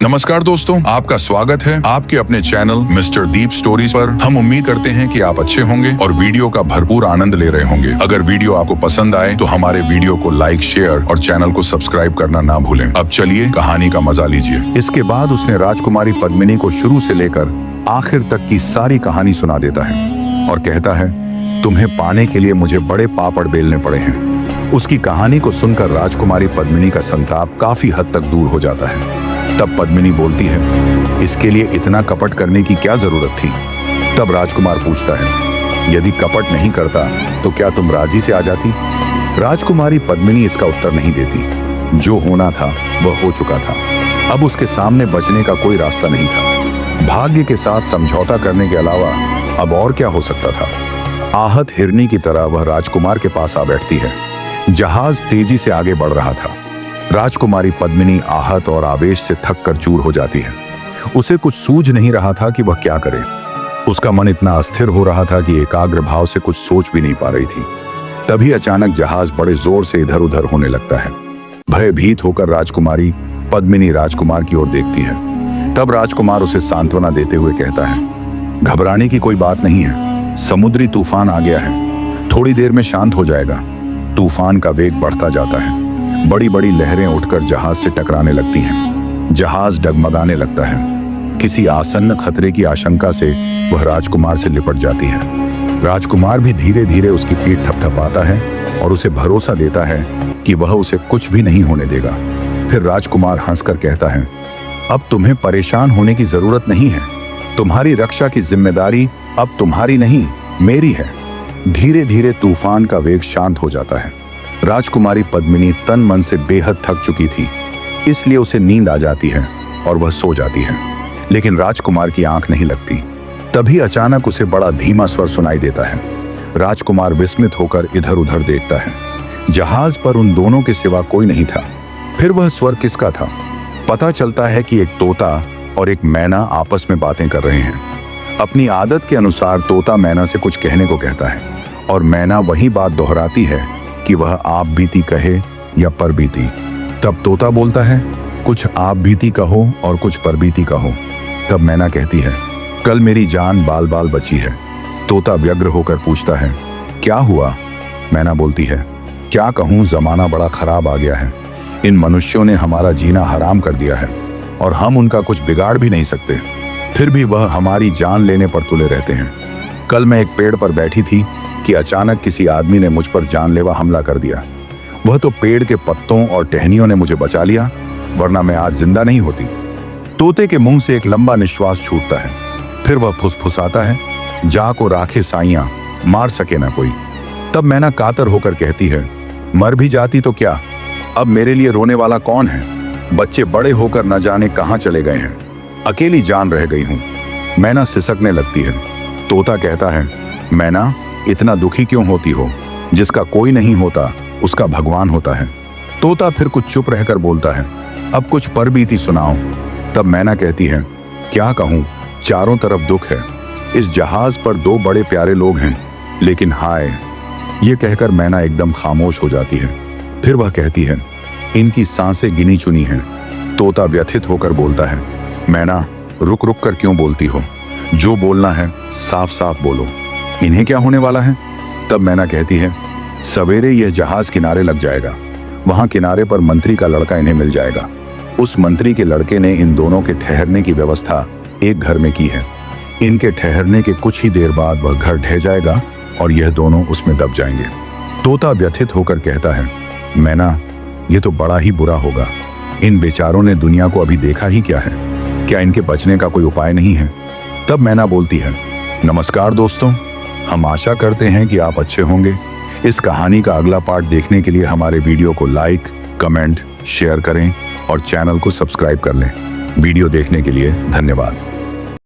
नमस्कार दोस्तों, आपका स्वागत है आपके अपने चैनल मिस्टर दीप स्टोरीज पर। हम उम्मीद करते हैं कि आप अच्छे होंगे और वीडियो का भरपूर आनंद ले रहे होंगे। अगर वीडियो आपको पसंद आए तो हमारे वीडियो को लाइक, शेयर और चैनल को सब्सक्राइब करना ना भूलें। अब चलिए कहानी का मजा लीजिए। इसके बाद उसने राजकुमारी पद्मिनी को शुरू से लेकर आखिर तक की सारी कहानी सुना देता है और कहता है, तुम्हें पाने के लिए मुझे बड़े पापड़ बेलने पड़े हैं। उसकी कहानी को सुनकर राजकुमारी पद्मिनी का संताप काफी हद तक दूर हो जाता है। तब पद्मिनी बोलती है, इसके लिए इतना कपट करने की क्या जरूरत थी? तब राजकुमार पूछता है, यदि कपट नहीं करता तो क्या तुम राजी से आ जाती? राजकुमारी पद्मिनी इसका उत्तर नहीं देती। जो होना था वह हो चुका था। अब उसके सामने बचने का कोई रास्ता नहीं था। भाग्य के साथ समझौता करने के अलावा अब और क्या हो सकता था? आहत हिरनी की तरह वह राजकुमार के पास आ बैठती है। जहाज तेजी से आगे बढ़ रहा था। राजकुमारी पद्मिनी आहत और आवेश से थक कर चूर हो जाती है। उसे कुछ सूझ नहीं रहा था कि वह क्या करे। उसका मन इतना अस्थिर हो रहा था कि एकाग्र भाव से कुछ सोच भी नहीं पा रही थी। तभी अचानक जहाज बड़े जोर से इधर उधर होने लगता है। भयभीत होकर राजकुमारी पद्मिनी राजकुमार की ओर देखती है। तब राजकुमार उसे सांत्वना देते हुए कहता है, घबराने की कोई बात नहीं है। समुद्री तूफान आ गया है, थोड़ी देर में शांत हो जाएगा। तूफान का वेग बढ़ता जाता है। बड़ी बड़ी लहरें उठकर जहाज से टकराने लगती हैं। जहाज डगमगाने लगता है। किसी आसन्न खतरे की आशंका से वह राजकुमार से लिपट जाती है। राजकुमार भी धीरे धीरे उसकी पीठ थपथपाता है और उसे भरोसा देता है कि वह उसे कुछ भी नहीं होने देगा। फिर राजकुमार हंसकर कहता है, अब तुम्हें परेशान होने की जरूरत नहीं है। तुम्हारी रक्षा की जिम्मेदारी अब तुम्हारी नहीं, मेरी है। धीरे धीरे तूफान का वेग शांत हो जाता है। राजकुमारी पद्मिनी तन मन से बेहद थक चुकी थी, इसलिए उसे नींद आ जाती है और वह सो जाती है। लेकिन राजकुमार की आंख नहीं लगती। तभी अचानक उसे बड़ा धीमा स्वर सुनाई देता है। राजकुमार विस्मित होकर इधर उधर देखता है। जहाज पर उन दोनों के सिवा कोई नहीं था। फिर वह स्वर किसका था? पता चलता है कि एक तोता और एक मैना आपस में बातें कर रहे हैं। अपनी आदत के अनुसार तोता मैना से कुछ कहने को कहता है और मैना वही बात दोहराती है कि वह आप बीती कहे या पर बीती। तब तोता बोलता है, कुछ आप बीती कहो और कुछ पर बीती कहो। तब मैना कहती है, कल मेरी जान बाल बाल बची है। तोता व्यग्र होकर पूछता है, क्या हुआ? मैना बोलती है, क्या कहूँ, जमाना बड़ा खराब आ गया है। इन मनुष्यों ने हमारा जीना हराम कर दिया है और हम उनका कुछ बिगाड़ भी नहीं सकते। फिर भी वह हमारी जान लेने पर तुले रहते हैं। कल मैं एक पेड़ पर बैठी थी कि अचानक किसी आदमी ने मुझ पर जानलेवा हमला कर दिया। वह तो पेड़ के पत्तों और टहनियों ने मुझे बचा लिया, वरना मैं आज जिंदा नहीं होती। तोते के मुंह से एक लंबा निश्वास छूटता है। फिर वह फुसफुसाता है, जा को राखे साइयां, मार सके ना कोई। तब मैना कातर होकर कहती है, मर भी जाती तो क्या, अब मेरे लिए रोने वाला कौन है? बच्चे बड़े होकर न जाने कहां चले गए हैं, अकेली जान रह गई हूं। मैना सिसकने लगती है। तोता कहता है, मैना इतना दुखी क्यों होती हो? जिसका कोई नहीं होता उसका भगवान होता है। तोता फिर कुछ चुप रहकर बोलता है, अब कुछ पर बीती सुनाओ। तब मैना कहती है, क्या कहूँ, चारों तरफ दुख है। इस जहाज पर दो बड़े प्यारे लोग हैं, लेकिन हाय। ये कहकर मैना एकदम खामोश हो जाती है। फिर वह कहती है, इनकी सांसें गिनी चुनी हैं। तोता व्यथित होकर बोलता है, मैना रुक रुक कर क्यों बोलती हो? जो बोलना है साफ साफ बोलो। इन्हें क्या होने वाला है? तब मैना कहती है, सवेरे यह जहाज किनारे लग जाएगा। वहां किनारे पर मंत्री का लड़का इन्हें मिल जाएगा। उस मंत्री के लड़के ने इन दोनों के ठहरने की व्यवस्था एक घर में की है। इनके ठहरने के कुछ ही देर बाद वह घर ढह जाएगा और यह दोनों उसमें दब जाएंगे। तोता व्यथित होकर कहता है, मैना यह तो बड़ा ही बुरा होगा। इन बेचारों ने दुनिया को अभी देखा ही क्या है? क्या इनके बचने का कोई उपाय नहीं है? तब मैना बोलती है, नमस्कार दोस्तों, हम आशा करते हैं कि आप अच्छे होंगे। इस कहानी का अगला पार्ट देखने के लिए हमारे वीडियो को लाइक, कमेंट, शेयर करें और चैनल को सब्सक्राइब कर लें। वीडियो देखने के लिए धन्यवाद।